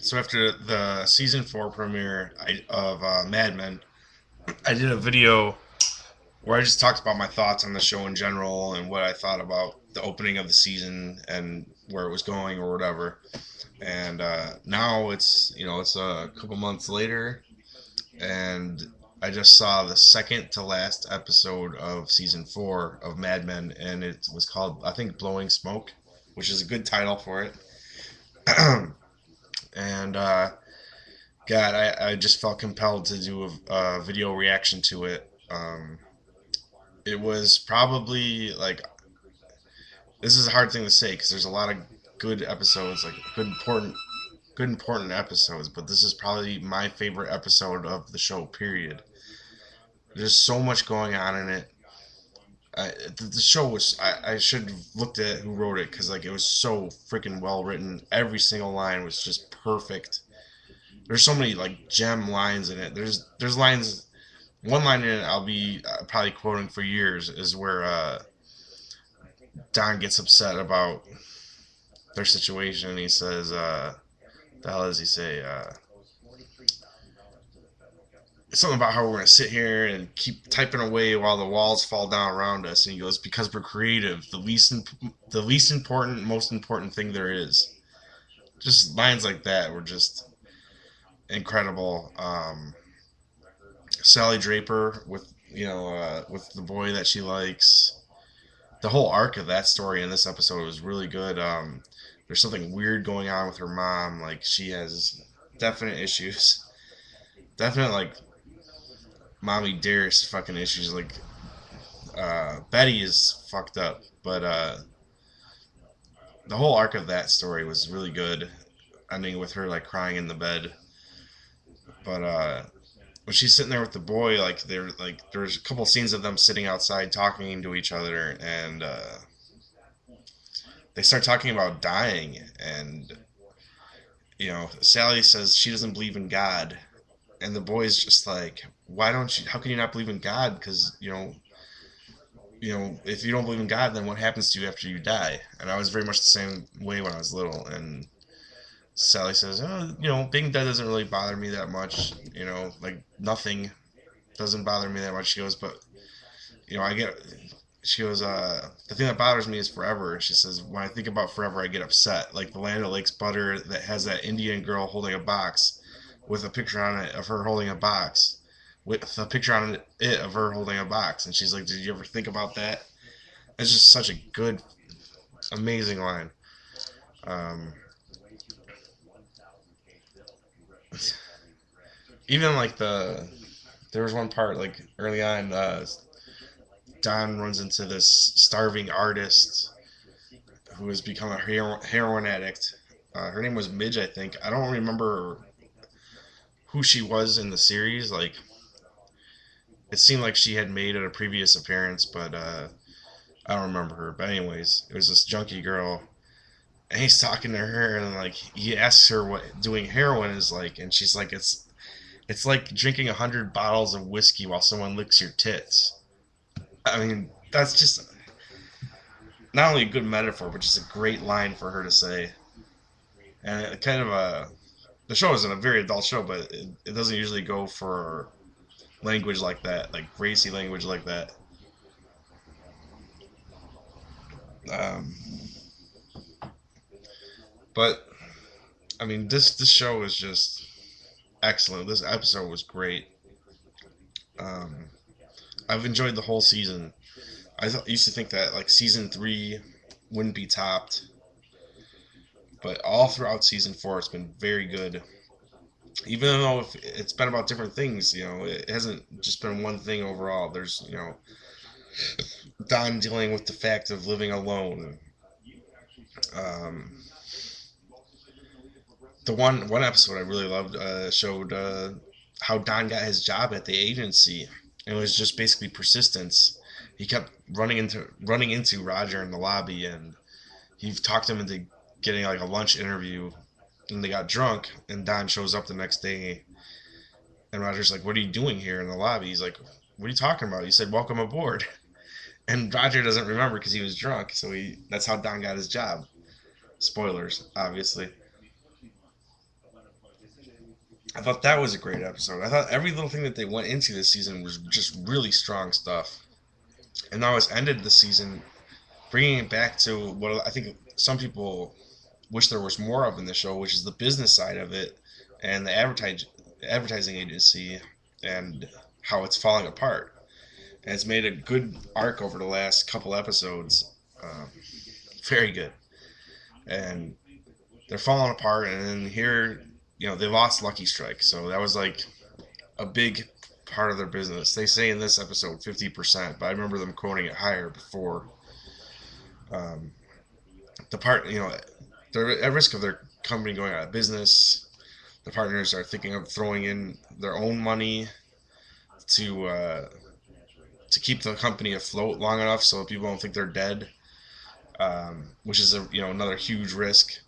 So after the season 4 premiere of Mad Men, I did a video where I just talked about my thoughts on the show in general and what I thought about the opening of the season and where it was going or whatever. And now it's a couple months later, and I just saw the second to last episode of season 4 of Mad Men, and it was called, I think, Blowing Smoke, which is a good title for it. And God, I just felt compelled to do a video reaction to it. It was probably like, this is a hard thing to say because there's a lot of good episodes, like good important episodes, but this is probably my favorite episode of the show. Period. There's so much going on in it. The show was, I should have looked at who wrote it because like it was so freaking well written. Every single line was just perfect. There's so many like gem lines in it. There's lines. One line in it I'll be probably quoting for years is where Don gets upset about their situation. And he says, "The hell does he say? Something about how we're gonna sit here and keep typing away while the walls fall down around us." And he goes, "Because we're creative. The least important, most important thing there is." Just lines like that were just incredible. Sally Draper with with the boy that she likes. The whole arc of that story in this episode was really good. There's something weird going on with her mom. Like she has definite issues, definite like mommy dearest fucking issues. Like Betty is fucked up, but the whole arc of that story was really good. Ending with her like crying in the bed, but when she's sitting there with the boy, there's a couple scenes of them sitting outside talking to each other, and they start talking about dying, and Sally says she doesn't believe in God, and the boy's just like, why don't you? How can you not believe in God? Because if you don't believe in God, then what happens to you after you die? And I was very much the same way when I was little, and Sally says, oh, being dead doesn't really bother me that much. Like nothing doesn't bother me that much. She goes, but I get. She goes, the thing that bothers me is forever. She says, when I think about forever, I get upset. Like the Land O'Lakes butter that has that Indian girl holding a box with a picture on it of her holding a box, with a picture on it of her holding a box. And she's like, did you ever think about that? It's just such a good, amazing line. Um, Even like there was one part like early on, Don runs into this starving artist who has become a heroin addict. Her name was Midge, I think. I don't remember who she was in the series. Like, it seemed like she had made it a previous appearance, but I don't remember her. But anyways, it was this junkie girl, and he's talking to her, and like he asks her what doing heroin is like, and she's like, it's like drinking 100 bottles of whiskey while someone licks your tits. I mean, that's just not only a good metaphor, but just a great line for her to say. And it kind of the show isn't a very adult show, but it doesn't usually go for language like that, like racy language like that. Um, but I mean, this show is just excellent. This episode was great. Um, I've enjoyed the whole season. Used to think that like season 3 wouldn't be topped, but all throughout season 4, it's been very good. Even though if it's been about different things, it hasn't just been one thing overall. There's Don dealing with the fact of living alone. Um, the one episode I really loved showed how Don got his job at the agency. It was just basically persistence. He kept running into Roger in the lobby, and he talked him into getting like a lunch interview. And they got drunk, and Don shows up the next day, and Roger's like, "What are you doing here in the lobby?" He's like, "What are you talking about?" He said, "Welcome aboard." And Roger doesn't remember because he was drunk. So that's how Don got his job. Spoilers, obviously. I thought that was a great episode. I thought every little thing that they went into this season was just really strong stuff. And now it's ended the season, bringing it back to what I think some people wish there was more of in the show, which is the business side of it and the advertising agency and how it's falling apart. And it's made a good arc over the last couple episodes. Very good. And they're falling apart. And then here, they lost Lucky Strike. So that was like a big part of their business. They say in this episode 50%, but I remember them quoting it higher before. Um, the part, they're at risk of their company going out of business. The partners are thinking of throwing in their own money to to keep the company afloat long enough so people don't think they're dead, which is another huge risk.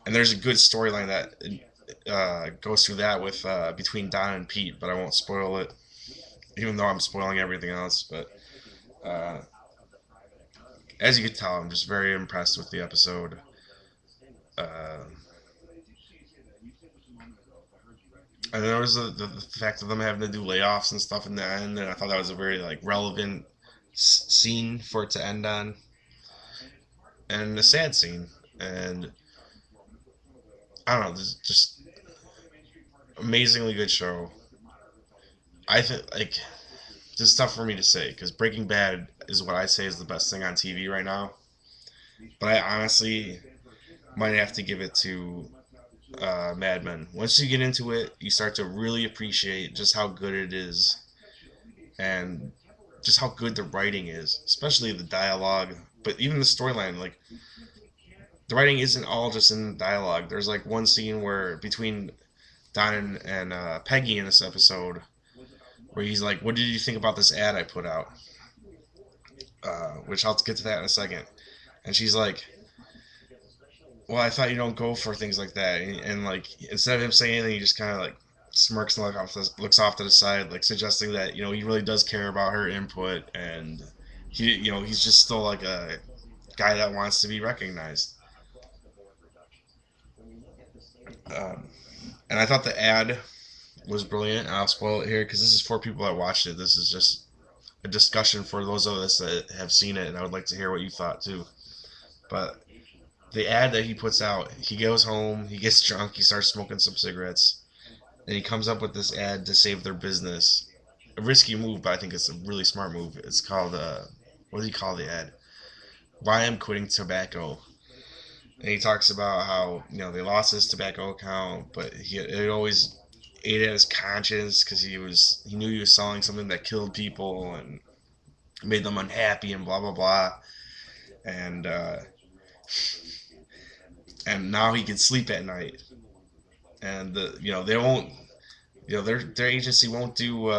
And there's a good storyline that goes through that with between Don and Pete, but I won't spoil it, even though I'm spoiling everything else. But uh, as you can tell, I'm just very impressed with the episode. Uh, and there was the fact of them having to do layoffs and stuff in the end, and I thought that was a very like relevant scene for it to end on, and a sad scene. And I don't know, just amazingly good show. I think like this is tough for me to say because Breaking Bad is what I say is the best thing on TV right now. But I honestly might have to give it to Mad Men. Once you get into it, you start to really appreciate just how good it is and just how good the writing is, especially the dialogue. But even the storyline, like the writing isn't all just in the dialogue. There's like one scene where between Don and Peggy in this episode, where he's like, "What did you think about this ad I put out?" Which I'll get to that in a second. And she's like, "Well, I thought you don't go for things like that." And like instead of him saying anything, he just kind of like smirks and looks off to the side, like suggesting that he really does care about her input, and he's just still like a guy that wants to be recognized. Um, and I thought the ad was brilliant. I'll spoil it here because this is for people that watched it. This is just a discussion for those of us that have seen it, and I would like to hear what you thought too. But the ad that he puts out, he goes home, he gets drunk, he starts smoking some cigarettes, and he comes up with this ad to save their business. A risky move, but I think it's a really smart move. It's called what do you call the ad? Why I'm quitting tobacco. And he talks about how they lost his tobacco account, but it always ate at his conscience because he knew he was selling something that killed people and made them unhappy and blah blah blah. And and now he can sleep at night. And they won't their agency won't do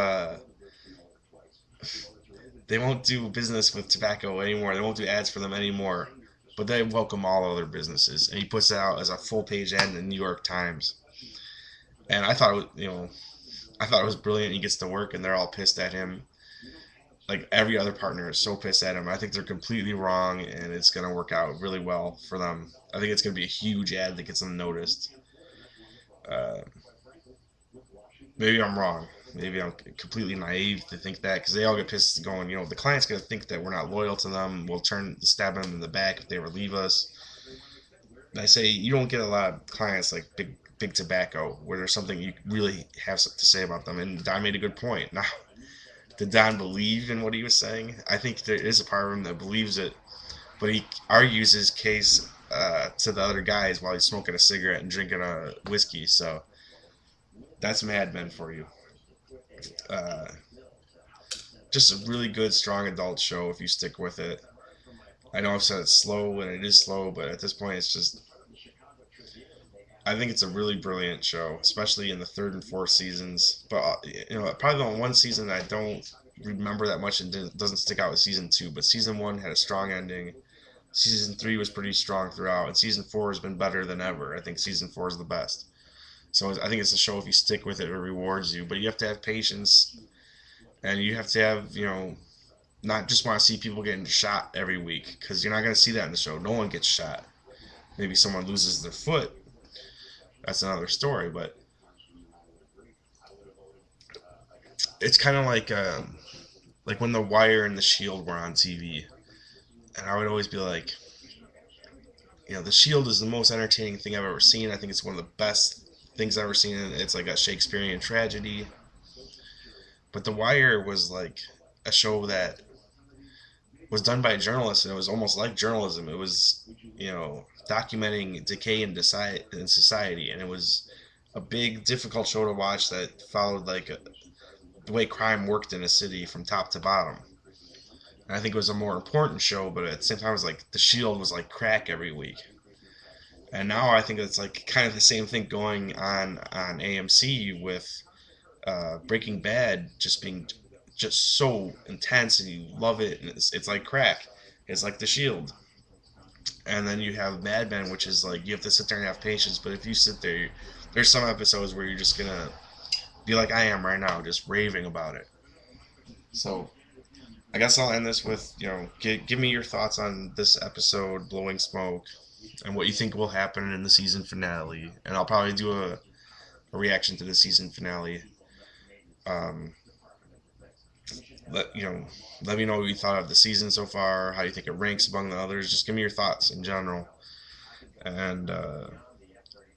they won't do business with tobacco anymore. They won't do ads for them anymore. But they welcome all other businesses, and he puts it out as a full page ad in the New York Times. And I thought it was, I thought it was brilliant. He gets to work, and they're all pissed at him. Like every other partner is so pissed at him. I think they're completely wrong, and it's gonna work out really well for them. I think it's gonna be a huge ad that gets them noticed. Uh, Maybe I'm wrong. Maybe I'm completely naive to think that because they all get pissed going, the client's going to think that we're not loyal to them. We'll stab them in the back if they ever leave us. And I say you don't get a lot of clients like big tobacco where there's something you really have to say about them. And Don made a good point. Now, did Don believe in what he was saying? I think there is a part of him that believes it, but he argues his case to the other guys while he's smoking a cigarette and drinking a whiskey. So that's Mad Men for you. Uh, just a really good, strong adult show if you stick with it. I know I've said it's slow and it is slow, but at this point, it's just. I think it's a really brilliant show, especially in the third and fourth seasons. But probably the one season I don't remember that much and doesn't stick out with season two. But season one had a strong ending. Season three was pretty strong throughout, and season four has been better than ever. I think season four is the best. So I think it's a show if you stick with it, it rewards you. But you have to have patience, and you have to have not just want to see people getting shot every week because you're not going to see that in the show. No one gets shot. Maybe someone loses their foot. That's another story. But it's kind of like when The Wire and The Shield were on TV, and I would always be like, The Shield is the most entertaining thing I've ever seen. I think it's one of the best things I've ever seen. It's like a Shakespearean tragedy. But The Wire was like a show that was done by journalists, and it was almost like journalism. It was, documenting decay in society, and it was a big, difficult show to watch that followed the way crime worked in a city from top to bottom. And I think it was a more important show, but at the same time, it was like The Shield was like crack every week. And now I think it's like kind of the same thing going on AMC with Breaking Bad just being just so intense and you love it and it's like crack. It's like The Shield. And then you have Mad Men, which is like you have to sit there and have patience. But if you sit there, there's some episodes where you're just gonna be like I am right now, just raving about it. So I guess I'll end this with give me your thoughts on this episode, Blowing Smoke, and what you think will happen in the season finale. And I'll probably do a reaction to the season finale. Um, let you know, let me know what you thought of the season so far, how you think it ranks among the others. Just give me your thoughts in general. And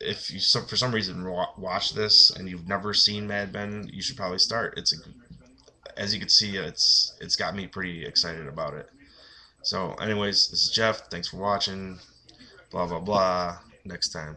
if you for some reason watch this and you've never seen Mad Men, you should probably start. As you can see, it's got me pretty excited about it. So, anyways, this is Jeff. Thanks for watching. Blah blah blah. Next time.